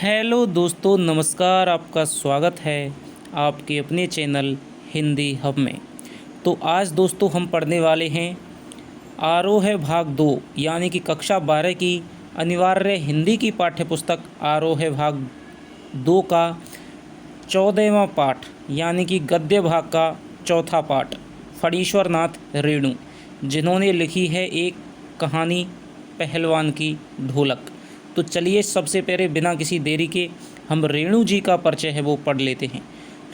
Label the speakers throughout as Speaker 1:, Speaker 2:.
Speaker 1: Hello दोस्तों, नमस्कार। आपका स्वागत है आपके अपने चैनल हिंदी हब में। तो आज दोस्तों हम पढ़ने वाले हैं आरोह भाग 2 यानी कि कक्षा 12 की अनिवार्य हिंदी की पाठ्यपुस्तक आरोह भाग 2 का 14वां पाठ यानी कि गद्य भाग का चौथा पाठ फणीश्वर नाथ रेणु, जिन्होंने लिखी है एक कहानी पहलवान की ढोलक। तो चलिए सबसे पहले बिना किसी देरी के हम रेणु जी का परिचय है वो पढ़ लेते हैं।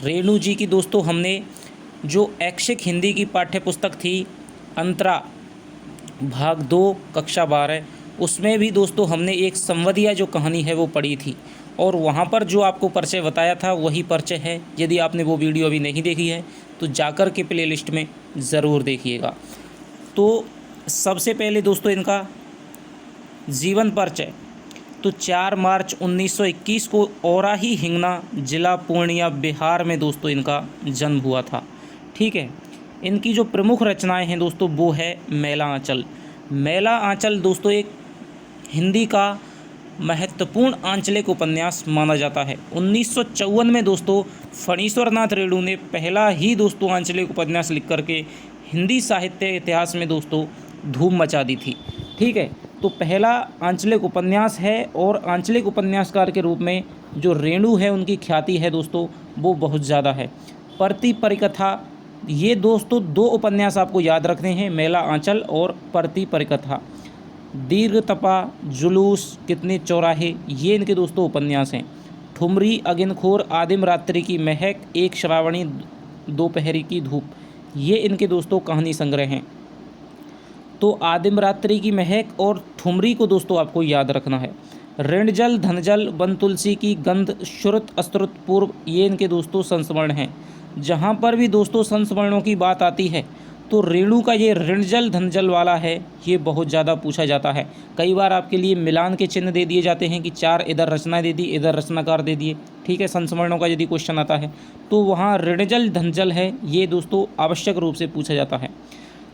Speaker 1: रेणु जी की दोस्तों हमने जो ऐच्छिक हिंदी की पाठ्यपुस्तक थी अंतरा भाग 2 कक्षा 12, उसमें भी दोस्तों हमने एक संवदिया जो कहानी है वो पढ़ी थी और वहाँ पर जो आपको परिचय बताया था वही परिचय है। यदि आपने वो वीडियो अभी नहीं देखी है तो जाकर के प्लेलिस्ट में ज़रूर देखिएगा। तो सबसे पहले दोस्तों इनका जीवन परिचय। तो 4 मार्च 1921 को औराही हिंगना जिला पूर्णिया बिहार में दोस्तों इनका जन्म हुआ था। ठीक है, इनकी जो प्रमुख रचनाएं हैं दोस्तों वो है मैला आंचल। मैला आंचल दोस्तों एक हिंदी का महत्वपूर्ण आंचलिक उपन्यास माना जाता है। 1954 में दोस्तों फणीश्वर नाथ रेणु ने पहला ही दोस्तों आंचलिक उपन्यास लिख करके हिंदी साहित्य इतिहास में दोस्तों धूम मचा दी थी। ठीक है, तो पहला आंचलिक उपन्यास है और आंचलिक उपन्यासकार के रूप में जो रेणु है उनकी ख्याति है दोस्तों वो बहुत ज़्यादा है। परति परिकथा, ये दोस्तों 2 उपन्यास आपको याद रखने हैं, मैला आंचल और परति परिकथा। दीर्घ तपा, जुलूस, कितने चौराहे, ये इनके दोस्तों उपन्यास हैं। ठुमरी, अगिनखोर, आदिम रात्रि की महक, एक श्रावणी दोपहरी की धूप, ये इनके दोस्तों कहानी संग्रह हैं। तो आदिम रात्रि की महक और ठुमरी को दोस्तों आपको याद रखना है। ऋणजल, धनजल, वन तुलसी की गंध, श्रुत अश्रुत पूर्व, ये इनके दोस्तों संस्मरण हैं। जहाँ पर भी दोस्तों संस्मरणों की बात आती है तो रेणु का ये ऋणजल धनजल वाला है ये बहुत ज़्यादा पूछा जाता है। कई बार आपके लिए मिलान के चिन्ह दे दिए जाते हैं कि 4 इधर रचना दे दी, इधर रचनाकार दे दिए। ठीक है, संस्मरणों का यदि क्वेश्चन आता है तो वहाँ ऋणजल धनजल है ये दोस्तों आवश्यक रूप से पूछा जाता है।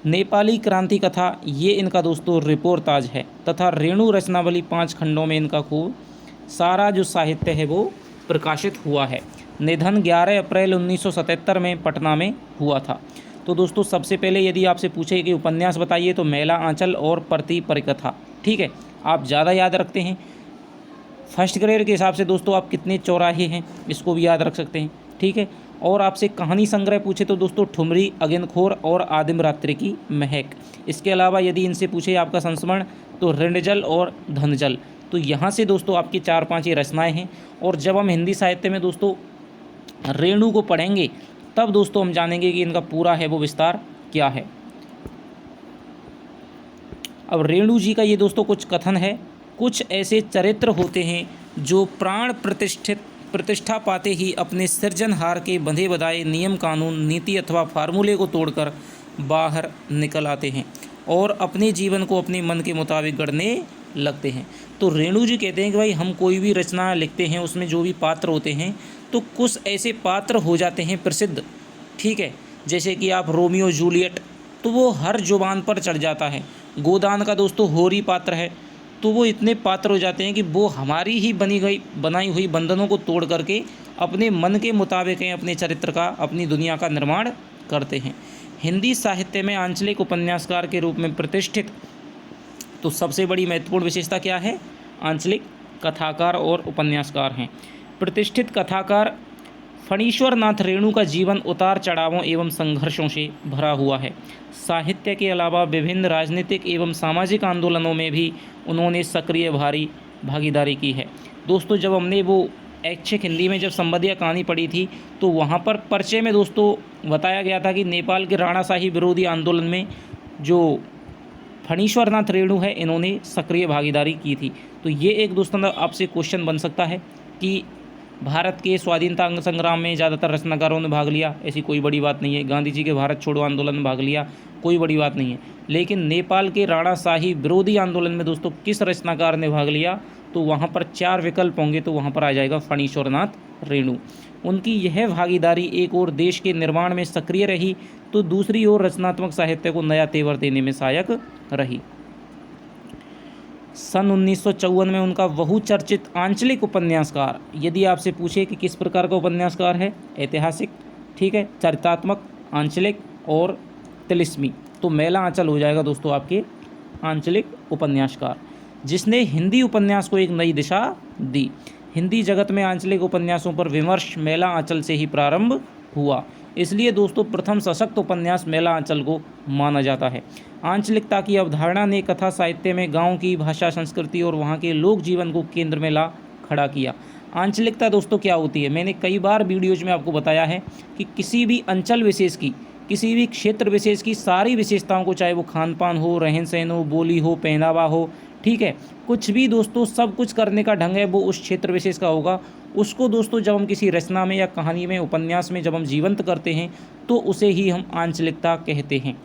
Speaker 1: नेपाली क्रांति कथा, ये इनका दोस्तों रिपोर्ताज है तथा रेणु रचनावली 5 खंडों में इनका खूब सारा जो साहित्य है वो प्रकाशित हुआ है। निधन 11 अप्रैल 1977 में पटना में हुआ था। तो दोस्तों सबसे पहले यदि आपसे पूछे कि उपन्यास बताइए तो मैला आंचल और परति परिकथा। ठीक है, आप ज़्यादा याद रखते हैं। फर्स्ट ग्रेड के हिसाब से दोस्तों आप कितने चौराहे हैं इसको भी याद रख सकते हैं। ठीक है, और आपसे कहानी संग्रह पूछे तो दोस्तों ठुमरी, अगिनखोर और आदिम रात्रि की महक। इसके अलावा यदि इनसे पूछे आपका संस्मरण तो ऋणजल और धनजल। तो यहाँ से दोस्तों आपकी 4-5 ये रचनाएँ हैं। और जब हम हिंदी साहित्य में दोस्तों रेणु को पढ़ेंगे तब दोस्तों हम जानेंगे कि इनका पूरा है वो विस्तार क्या है। अब रेणु जी का ये दोस्तों कुछ कथन है। कुछ ऐसे चरित्र होते हैं जो प्राण प्रतिष्ठा पाते ही अपने सृजनहार के बंधे बधाए नियम कानून नीति अथवा फार्मूले को तोड़कर बाहर निकल आते हैं और अपने जीवन को अपने मन के मुताबिक गढ़ने लगते हैं। तो रेणु जी कहते हैं कि भाई हम कोई भी रचना लिखते हैं उसमें जो भी पात्र होते हैं तो कुछ ऐसे पात्र हो जाते हैं प्रसिद्ध। ठीक है, जैसे कि आप रोमियो जूलियट, तो वो हर जुबान पर चढ़ जाता है। गोदान का दोस्तों होरी पात्र है, तो वो इतने पात्र हो जाते हैं कि वो हमारी ही बनाई हुई बंधनों को तोड़ करके अपने मन के मुताबिक अपने चरित्र का, अपनी दुनिया का निर्माण करते हैं। हिंदी साहित्य में आंचलिक उपन्यासकार के रूप में प्रतिष्ठित तो सबसे बड़ी महत्वपूर्ण विशेषता क्या है? आंचलिक कथाकार और उपन्यासकार हैं। प्रतिष्ठित कथाकार फणीश्वर नाथ रेणु का जीवन उतार चढ़ावों एवं संघर्षों से भरा हुआ है। साहित्य के अलावा विभिन्न राजनीतिक एवं सामाजिक आंदोलनों में भी उन्होंने सक्रिय भागीदारी की है। दोस्तों जब हमने वो ऐच्छिक हिंदी में जब संवदिया कहानी पढ़ी थी तो वहाँ पर परिचय में दोस्तों बताया गया था कि नेपाल के राणाशाही विरोधी आंदोलन में जो फणीश्वर नाथ रेणु है इन्होंने सक्रिय भागीदारी की थी। तो ये एक दोस्तों आपसे क्वेश्चन बन सकता है कि भारत के स्वाधीनता संग्राम में ज़्यादातर रचनाकारों ने भाग लिया, ऐसी कोई बड़ी बात नहीं है। गांधी जी के भारत छोड़ो आंदोलन में भाग लिया, कोई बड़ी बात नहीं है। लेकिन नेपाल के राणाशाही विरोधी आंदोलन में दोस्तों किस रचनाकार ने भाग लिया? तो वहाँ पर 4 विकल्प होंगे, तो वहाँ पर आ जाएगा फणीश्वर नाथ रेणु। उनकी यह भागीदारी एक ओर देश के निर्माण में सक्रिय रही तो दूसरी ओर रचनात्मक साहित्य को नया तेवर देने में सहायक रही। सन 1954 में उनका बहुचर्चित आंचलिक उपन्यासकार, यदि आपसे पूछे कि किस प्रकार का उपन्यासकार है, ऐतिहासिक, ठीक है, चरित्रात्मक, आंचलिक और तिलिस्मी, तो मेला आंचल हो जाएगा दोस्तों आपके आंचलिक उपन्यासकार, जिसने हिंदी उपन्यास को एक नई दिशा दी। हिंदी जगत में आंचलिक उपन्यासों पर विमर्श मेला आंचल से ही प्रारंभ हुआ। इसलिए दोस्तों प्रथम सशक्त उपन्यास मेला आंचल को माना जाता है। आंचलिकता की अवधारणा ने कथा साहित्य में गांव की भाषा, संस्कृति और वहां के लोक जीवन को केंद्र में ला खड़ा किया। आंचलिकता दोस्तों क्या होती है? मैंने कई बार वीडियोज में आपको बताया है कि किसी भी अंचल विशेष की, किसी भी क्षेत्र विशेष की सारी विशेषताओं को, चाहे वो खान पान हो, रहन सहन हो, बोली हो, पहनावा हो, ठीक है, कुछ भी दोस्तों सब कुछ करने का ढंग है वो उस क्षेत्र विशेष का होगा। उसको दोस्तों जब हम किसी रचना में या कहानी में, उपन्यास में जब हम जीवंत करते हैं तो उसे ही हम आंचलिकता कहते हैं।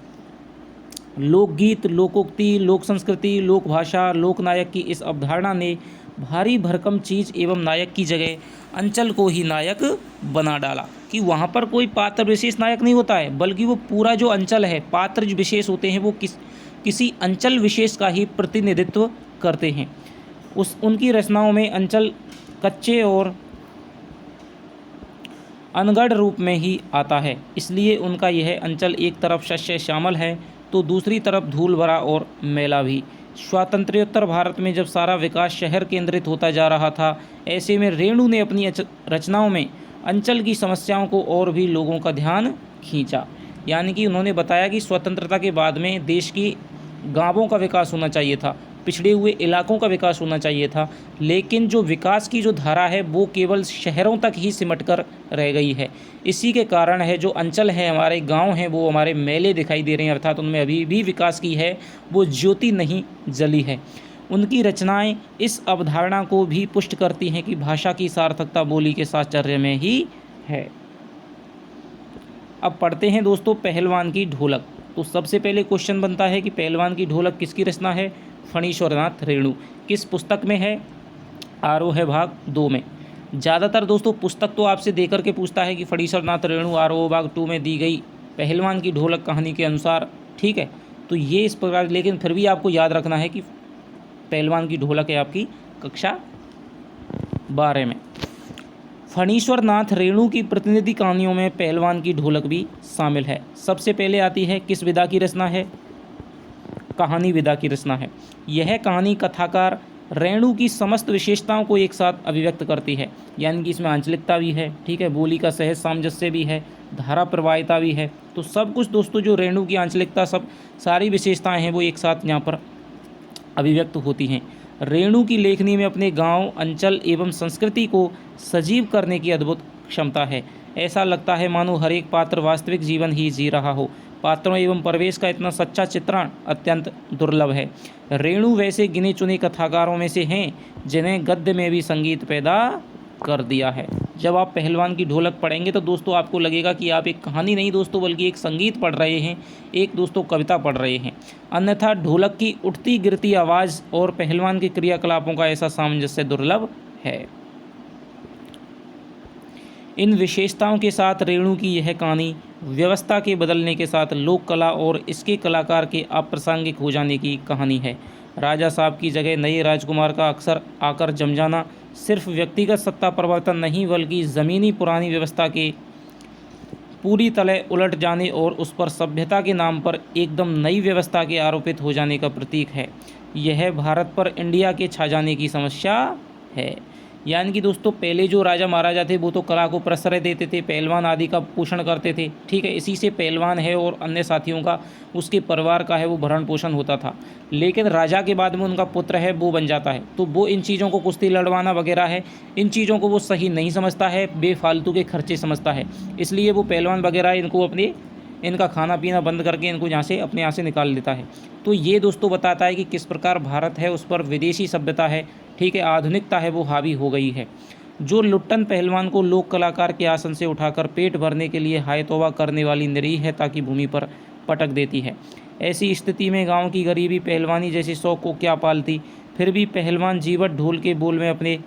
Speaker 1: लोकगीत, लोकोक्ति, लोक संस्कृति, लोक भाषा, लोक नायक की इस अवधारणा ने भारी भरकम चीज़ एवं नायक की जगह अंचल को ही नायक बना डाला, कि वहाँ पर कोई पात्र विशेष नायक नहीं होता है, बल्कि वो पूरा जो अंचल है, पात्र जो विशेष होते हैं वो किसी अंचल विशेष का ही प्रतिनिधित्व करते हैं। उनकी रचनाओं में अंचल कच्चे और अनगढ़ रूप में ही आता है। इसलिए उनका यह अंचल एक तरफ शस्य श्यामल है तो दूसरी तरफ धूल भरा और मैला भी। स्वातंत्र्योत्तर भारत में जब सारा विकास शहर केंद्रित होता जा रहा था, ऐसे में रेणु ने अपनी रचनाओं में अंचल की समस्याओं को और भी लोगों का ध्यान खींचा। यानी कि उन्होंने बताया कि स्वतंत्रता के बाद में देश की गांवों का विकास होना चाहिए था, पिछड़े हुए इलाकों का विकास होना चाहिए था, लेकिन जो विकास की जो धारा है वो केवल शहरों तक ही सिमट कर रह गई है। इसी के कारण है जो अंचल है, हमारे गांव हैं, वो हमारे मेले दिखाई दे रहे हैं, अर्थात उनमें अभी भी विकास की है वो ज्योति नहीं जली है। उनकी रचनाएं इस अवधारणा को भी पुष्ट करती हैं कि भाषा की सार्थकता बोली के साहचर्य में ही है। अब पढ़ते हैं दोस्तों पहलवान की ढोलक। तो सबसे पहले क्वेश्चन बनता है कि पहलवान की ढोलक किसकी रचना है? फणीश्वरनाथ रेणु। किस पुस्तक में है? आरोह भाग 2 में। ज़्यादातर दोस्तों पुस्तक तो आपसे देकर के पूछता है कि फणीश्वरनाथ रेणु आरोह भाग 2 में दी गई पहलवान की ढोलक कहानी के अनुसार, ठीक है, तो ये इस प्रकार, लेकिन फिर भी आपको याद रखना है कि पहलवान की ढोलक है आपकी कक्षा 12 में। फणीश्वरनाथ रेणु की प्रतिनिधि कहानियों में पहलवान की ढोलक भी शामिल है। सबसे पहले आती है किस विधा की रचना है? कहानी विधा की रचना है। यह कहानी कथाकार रेणु की समस्त विशेषताओं को एक साथ अभिव्यक्त करती है, यानी कि इसमें आंचलिकता भी है, ठीक है, बोली का सहज सामंजस्य भी है, धारा प्रवाहिता भी है, तो सब कुछ दोस्तों जो रेणु की आंचलिकता, सब सारी विशेषताएं हैं वो एक साथ यहाँ पर अभिव्यक्त होती हैं। रेणु की लेखनी में अपने गांव, अंचल एवं संस्कृति को सजीव करने की अद्भुत क्षमता है। ऐसा लगता है मानो हर एक पात्र वास्तविक जीवन ही जी रहा हो। पात्रों एवं परिवेश का इतना सच्चा चित्रण अत्यंत दुर्लभ है। रेणु वैसे गिने चुने कथाकारों में से हैं जिन्हें गद्य में भी संगीत पैदा कर दिया है। जब आप पहलवान की ढोलक पढ़ेंगे तो दोस्तों आपको लगेगा कि आप एक कहानी नहीं दोस्तों बल्कि एक संगीत पढ़ रहे हैं, एक दोस्तों कविता पढ़ रहे हैं। अन्यथा ढोलक की उठती गिरती आवाज़ और पहलवान के क्रियाकलापों का ऐसा सामंजस्य दुर्लभ है। इन विशेषताओं के साथ रेणु की यह कहानी व्यवस्था के बदलने के साथ लोक कला और इसके कलाकार के अप्रासंगिक हो जाने की कहानी है। राजा साहब की जगह नए राजकुमार का अक्सर आकर जम जाना सिर्फ व्यक्तिगत सत्ता परिवर्तन नहीं बल्कि ज़मीनी पुरानी व्यवस्था के पूरी तरह उलट जाने और उस पर सभ्यता के नाम पर एकदम नई व्यवस्था के आरोपित हो जाने का प्रतीक है। यह भारत पर इंडिया के छा जाने की समस्या है। यानी कि दोस्तों पहले जो राजा महाराजा थे वो तो कला को प्रश्रय देते थे, पहलवान आदि का पोषण करते थे, ठीक है, इसी से पहलवान है और अन्य साथियों का, उसके परिवार का है वो भरण पोषण होता था। लेकिन राजा के बाद में उनका पुत्र है वो बन जाता है, तो वो इन चीज़ों को, कुश्ती लड़वाना वगैरह है, इन चीज़ों को वो सही नहीं समझता है, बेफालतू के खर्चे समझता है। इसलिए वो पहलवान वगैरह इनको इनका खाना पीना बंद करके इनको अपने यहाँ से निकाल देता है। तो ये दोस्तों बताता है कि किस प्रकार भारत है उस पर विदेशी सभ्यता है, ठीक है, आधुनिकता है वो हावी हो गई है। जो लुट्टन पहलवान को लोक कलाकार के आसन से उठाकर पेट भरने के लिए हाय तौबा करने वाली निरीहता की भूमि पर पटक देती है। ऐसी स्थिति में गांव की गरीबी पहलवानी जैसे शौक को क्या पालती। फिर भी पहलवान जीवट ढोल के बोल में अपने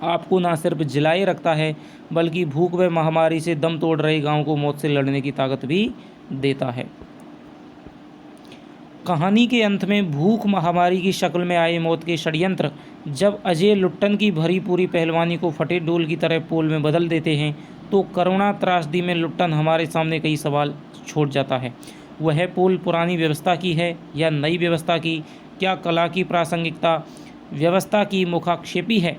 Speaker 1: आप को ना सिर्फ जिलाए रखता है बल्कि भूख व महामारी से दम तोड़ रहे गांव को मौत से लड़ने की ताकत भी देता है। कहानी के अंत में भूख महामारी की शक्ल में आए मौत के षड्यंत्र जब अजय लुट्टन की भरी पूरी पहलवानी को फटे डोल की तरह पोल में बदल देते हैं, तो करुणा त्रासदी में लुट्टन हमारे सामने कई सवाल छोड़ जाता है। वह पोल पुरानी व्यवस्था की है या नई व्यवस्था की? क्या कला की प्रासंगिकता व्यवस्था की मुखाक्षेपी है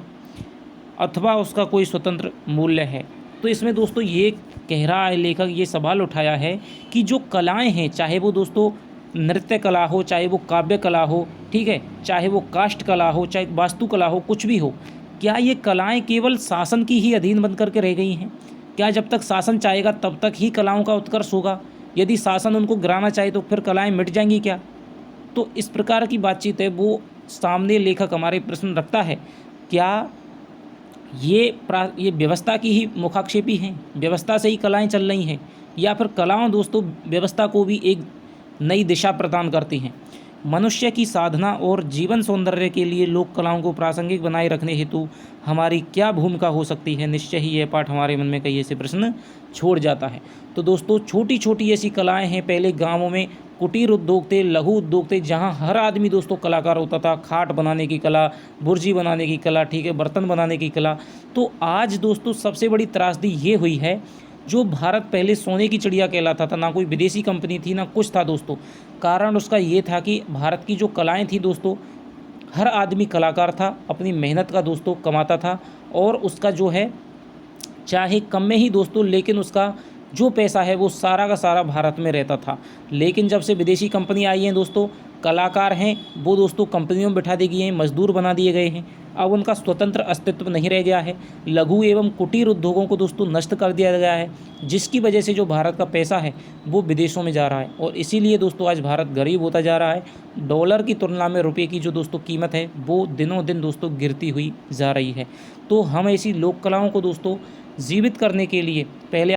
Speaker 1: अथवा उसका कोई स्वतंत्र मूल्य है? तो इसमें दोस्तों ये कह रहा है लेखक, ये सवाल उठाया है कि जो कलाएं हैं, चाहे वो दोस्तों नृत्य कला हो, चाहे वो काव्य कला हो, ठीक है, चाहे वो काष्ठ कला हो, चाहे वास्तुकला हो, कुछ भी हो, क्या ये कलाएं केवल शासन की ही अधीन बन करके रह गई हैं? क्या जब तक शासन चाहेगा तब तक ही कलाओं का उत्कर्ष होगा? यदि शासन उनको गिराना चाहे तो फिर कलाएं मिट जाएंगी क्या? तो इस प्रकार की बातचीत है वो सामने लेखक हमारे प्रश्न रखता है। क्या ये व्यवस्था की ही मुखाक्षेपी हैं, व्यवस्था से ही कलाएं चल रही हैं, या फिर कलाओं दोस्तों व्यवस्था को भी एक नई दिशा प्रदान करती हैं? मनुष्य की साधना और जीवन सौंदर्य के लिए लोक कलाओं को प्रासंगिक बनाए रखने हेतु हमारी क्या भूमिका हो सकती है? निश्चय ही यह पाठ हमारे मन में कई ऐसे प्रश्न छोड़ जाता है। तो दोस्तों छोटी छोटी ऐसी कलाएं हैं। पहले गाँवों में कुटीर उद्योग थे, लघु उद्योग थे, जहाँ हर आदमी दोस्तों कलाकार होता था। खाट बनाने की कला, बुर्जी बनाने की कला, ठीक है, बर्तन बनाने की कला। तो आज दोस्तों सबसे बड़ी त्रासदी ये हुई है, जो भारत पहले सोने की चिड़िया कहलाता था, ना कोई विदेशी कंपनी थी ना कुछ था दोस्तों। कारण उसका ये था कि भारत की जो कलाएं थी दोस्तों, हर आदमी कलाकार था, अपनी मेहनत का दोस्तों कमाता था, और उसका जो है चाहे कम में ही दोस्तों, लेकिन उसका जो पैसा है वो सारा का सारा भारत में रहता था। लेकिन जब से विदेशी कंपनी आई हैं दोस्तों, कलाकार हैं वो दोस्तों कंपनियों में बिठा दी गई हैं, मजदूर बना दिए गए हैं। अब उनका स्वतंत्र अस्तित्व नहीं रह गया है। लघु एवं कुटीर उद्योगों को दोस्तों नष्ट कर दिया गया है, जिसकी वजह से जो भारत का पैसा है वो विदेशों में जा रहा है, और इसीलिए दोस्तों आज भारत गरीब होता जा रहा है। डॉलर की तुलना में रुपये की जो दोस्तों कीमत है वो दिनों दिन दोस्तों गिरती हुई जा रही है। तो हम ऐसी लोक कलाओं को दोस्तों जीवित करने के लिए पहले